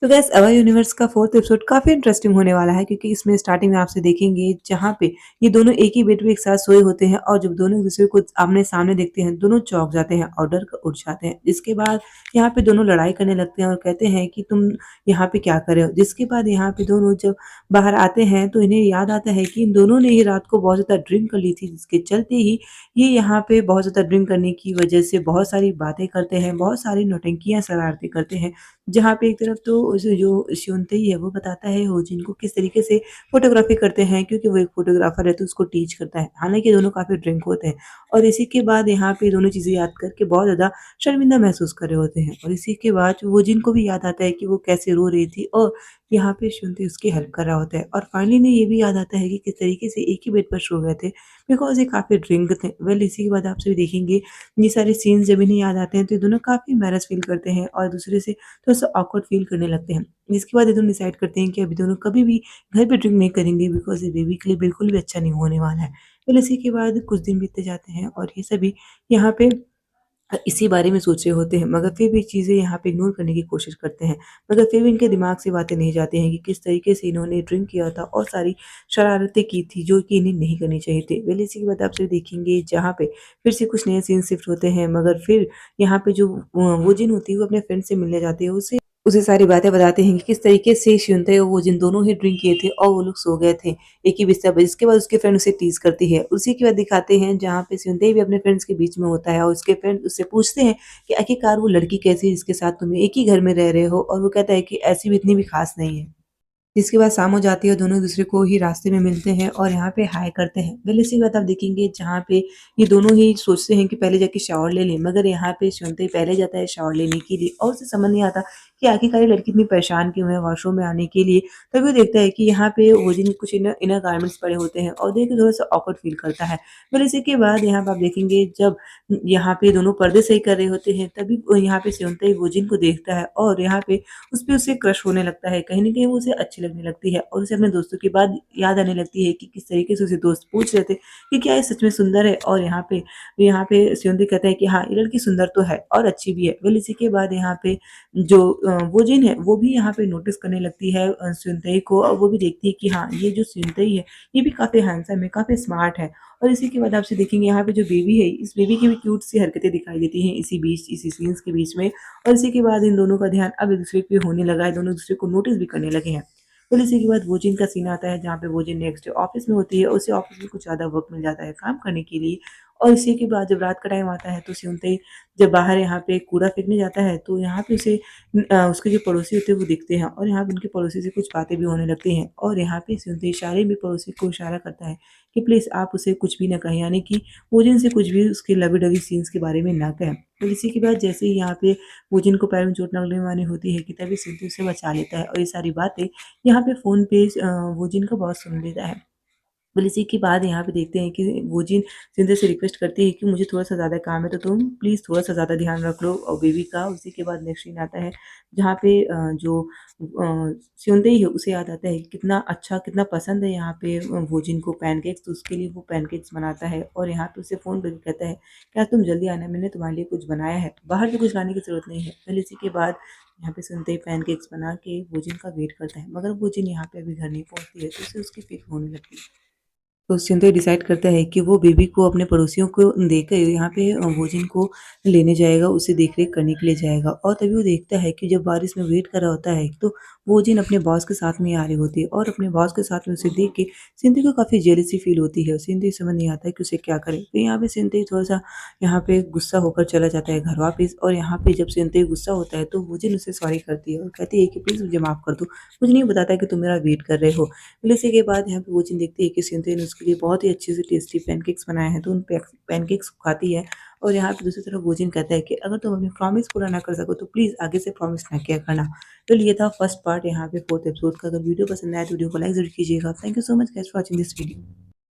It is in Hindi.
तो गैस अवा यूनिवर्स का 4th एपिसोड काफ़ी इंटरेस्टिंग होने वाला है क्योंकि इसमें स्टार्टिंग में आपसे देखेंगे जहाँ पे ये दोनों एक ही बेड पे एक साथ सोए होते हैं और जब दोनों एक-दूसरे को आमने-सामने देखते हैं, दोनों चौंक जाते हैं और डर कर उठ जाते हैं। इसके बाद यहाँ पे दोनों लड़ाई करने लगते हैं और कहते हैं कि तुम यहाँ पे क्या कर रहे हो? जिसके बाद यहाँ पे दोनों जब बाहर आते हैं तो इन्हें याद आता है कि इन दोनों ने ही रात को बहुत ज़्यादा ड्रिंक कर ली थी जिसके चलते ही ये यहाँ पे बहुत ज़्यादा ड्रिंक करने की वज़ह से बहुत सारी बातें करते हैं, बहुत सारी नौटंकियाँ शरारतें करते हैं। जहाँ पे एक तरफ तो उस जो श्योनतेई है वो बताता है होजिन को किस तरीके से फ़ोटोग्राफ़ी करते हैं क्योंकि वो एक फ़ोटोग्राफ़र है तो उसको टीच करता है। हालाँकि दोनों काफ़ी ड्रिंक होते हैं और इसी के बाद यहाँ पे दोनों चीज़ें याद करके बहुत ज़्यादा शर्मिंदा महसूस कर रहे होते हैं और इसी के बाद होजिन को भी याद आता है कि वो कैसे रो रही थी और यहाँ पे श्योनतेई उसकी हेल्प कर रहा होता है और फाइनली इन्हें ये भी याद आता है कि किस तरीके से एक ही बेड पर सो गए थे बिकॉज़ ये काफ़ी ड्रिंक थे। वेल इसी के बाद आप सभी देखेंगे ये सारे सीन्स जब इन्हें याद आते हैं तो ये दोनों काफ़ी एम्बैरेस फ़ील करते हैं और दूसरे से थोड़ा-सा ऑकवर्ड फ़ील करने लगते हैं। जिसके बाद ये दोनों डिसाइड करते हैं कि अभी दोनों कभी भी घर पे ड्रिंक नहीं करेंगे बिकॉज़ ये बेबी के लिए बिल्कुल भी अच्छा नहीं होने वाला है। फिर इसी के बाद कुछ दिन बीतते जाते हैं और ये सभी यहाँ पे इसी बारे में सोच रहे होते हैं मगर फिर भी चीज़ें यहाँ पे इग्नोर करने की कोशिश करते हैं। मगर फिर भी इनके दिमाग से बातें नहीं जाती हैं कि किस तरीके से इन्होंने ड्रिंक किया था और सारी शरारतें की थी जो कि इन्हें नहीं करनी चाहिए थी। वेल इसी के बाद आप सभी देखेंगे जहाँ पे फिर से कुछ नए सीन शिफ्ट होते हैं मगर फिर यहाँ पे जो वो जिन होती है वो अपने फ्रेंड से मिलने जाती है। उसे उसे सारी बातें बताते हैं कि किस तरीके से श्योनते और वो जिन दोनों ही ड्रिंक किए थे और वो लोग सो गए थे एक ही बिस्तर पर। इसके बाद उसके फ्रेंड उसे टीज़ करती है। उसी के बाद दिखाते हैं जहाँ पे श्योनते भी अपने फ्रेंड्स के बीच में होता है और उसके फ्रेंड उससे पूछते हैं कि आखिरकार वो लड़की कैसी है जिसके साथ तुम एक ही घर में रह रहे हो? और वो कहता है कि ऐसी भी इतनी भी ख़ास नहीं है। जिसके बाद शाम हो जाती है और दोनों एक-दूसरे को ही रास्ते में मिलते हैं और यहाँ पे हाय करते हैं। वेल इसी के बाद आप देखेंगे जहाँ पे ये दोनों ही सोचते हैं कि पहले जाके शावर ले लें, मगर यहाँ पे श्योनते पहले जाता है शावर लेने के लिए और उसे समझ नहीं आता कि आखिरकार ये लड़की इतनी परेशान क्यों है वॉशरूम में आने के लिए। तभी वो देखता है कि यहाँ पे ओजिन कुछ इनर गारमेंट्स पड़े होते हैं और देख के थोड़ा-सा ऑकवर्ड फ़ील करता है। फिर इसी के बाद यहाँ पे आप देखेंगे जब यहाँ पे दोनों पर्दे सही कर रहे होते हैं तभी यहाँ पे श्योनते ओजिन को देखता है और यहाँ पे उसपे उसे क्रश होने लगता है। कहीं न कहीं वो उसे अच्छी लगने लगती है और उसे अपने दोस्तों की बात याद आने लगती है कि किस तरीके से उसे दोस्त पूछ रहे थे कि क्या ये सच में सुंदर है? और यहाँ पे स्योंदे कहता है कि हाँ, ये लड़की सुंदर तो है और अच्छी भी है। वेल इसी के बाद यहाँ पे जो वो जिन है वो भी यहाँ पे नोटिस करने लगती है स्योंतई को और वो भी देखती है कि हाँ, ये जो स्योंतई है ये भी काफ़ी हैंडसम है, काफ़ी स्मार्ट है। और इसी के बाद आपसे देखेंगे यहाँ पे जो बेबी है, इस बेबी की भी क्यूट सी हरकतें दिखाई देती हैं इसी सीन्स के बीच में और इसी के बाद इन दोनों का ध्यान अब एक-दूसरे पे होने लगा है, दोनों एक-दूसरे को नोटिस भी करने लगे हैं। फिर इसी के बाद वोजिन का सीन आता है जहाँ पे वोजिन नेक्स्ट डे ऑफ़िस में होती है, उसे ऑफ़िस में कुछ ज़्यादा वर्क मिल जाता है काम करने के लिए और इसी के बाद जब रात का टाइम आता है तो स्योंते जब बाहर यहाँ पे कूड़ा फेंकने जाता है तो यहाँ पे उसके जो पड़ोसी होते हैं वो दिखते हैं और यहाँ पे उनके पड़ोसी से कुछ बातें भी होने लगती हैं और यहाँ पे स्योंते इशारे में पड़ोसी को इशारा करता है कि प्लीज़ आप उसे कुछ भी ना कहें, यानी कि वोजिन से कुछ भी उसके लवी-डवी सीन्स के बारे में ना कहें। फिर इसी के बाद जैसे ही यहाँ पे वोजिन को पैर में चोट लगने वाली होती है कि तभी सिद्धू उसे बचा लेता है और ये सारी बातें यहाँ पे फ़ोन पे वोजिन का बॉस सुन लेता है। फिर इसी के बाद यहाँ पे देखते हैं कि वोजिन सिंधु से रिक्वेस्ट करती है कि मुझे थोड़ा-सा ज़्यादा काम है तो तुम प्लीज़ थोड़ा-सा ज़्यादा ध्यान रख लो और बेबी का। उसी के बाद नेक्स्ट सीन आता है जहाँ पे स्योंतेई है उसे याद आता है कि कितना अच्छा, कितना पसंद है यहाँ पे वोजिन को पैनकेक्स, तो उसके लिए वो पैनकेक्स बनाता है और यहाँ पे उसे फ़ोन करके कहता है, "क्या तुम जल्दी आना, मैंने तुम्हारे लिए कुछ बनाया है, बाहर से कुछ लाने की ज़रूरत नहीं है।" फिर इसी के बाद यहाँ पे स्योंतेई पैनकेक्स बना के वोजिन का वेट करता है, मगर वोजिन यहाँ पे अभी घर नहीं पहुँचती है, तो उसे उसकी फ़िक्र होने लगती है। तो सिंधु डिसाइड करता है कि वो बेबी को अपने पड़ोसियों को देकर यहाँ पे भोजन को लेने जाएगा, उसे देख-रेख करने के लिए जाएगा और तभी वो देखता है कि जब बारिश में वेट कर रहा होता है, तो वो जिन अपने बॉस के साथ में आ रही होती है और अपने बॉस के साथ में उसे देख के सिंधु को काफ़ी जेलसी फील होती है। सिंधु समझ नहीं आता है कि उसे क्या करे। तो यहाँ पे सिंधु थोड़ा-सा यहाँ पे गुस्सा होकर चला जाता है घर वापस और यहाँ पे जब सिंधु गुस्सा होता है, तो वो जिन उसे सॉरी करती है और कहती है कि प्लीज़ मुझे माफ़ कर दो। मुझे नहीं पता था कि तुम मेरा वेट कर रहे हो। फिर इसी के बाद यहाँ पे वो चीज़ देखती है कि सिंधु ने उसके लिए बहुत ही अच्छे से टेस्टी पैनकेक्स बनाए हैं, तो उन पैनकेक्स को खाती है और यहाँ पे दूसरी तरफ वोजिन कहता है कि अगर तुम अपनी प्रॉमिस पूरा ना कर सको तो प्लीज़ आगे से प्रॉमिस ना किया करना। तो ये था फर्स्ट पार्ट यहाँ पे 4th एपिसोड का। अगर वीडियो पसंद आया तो वीडियो को लाइक ज़रूर कीजिएगा। Thank you so much guys for watching this video.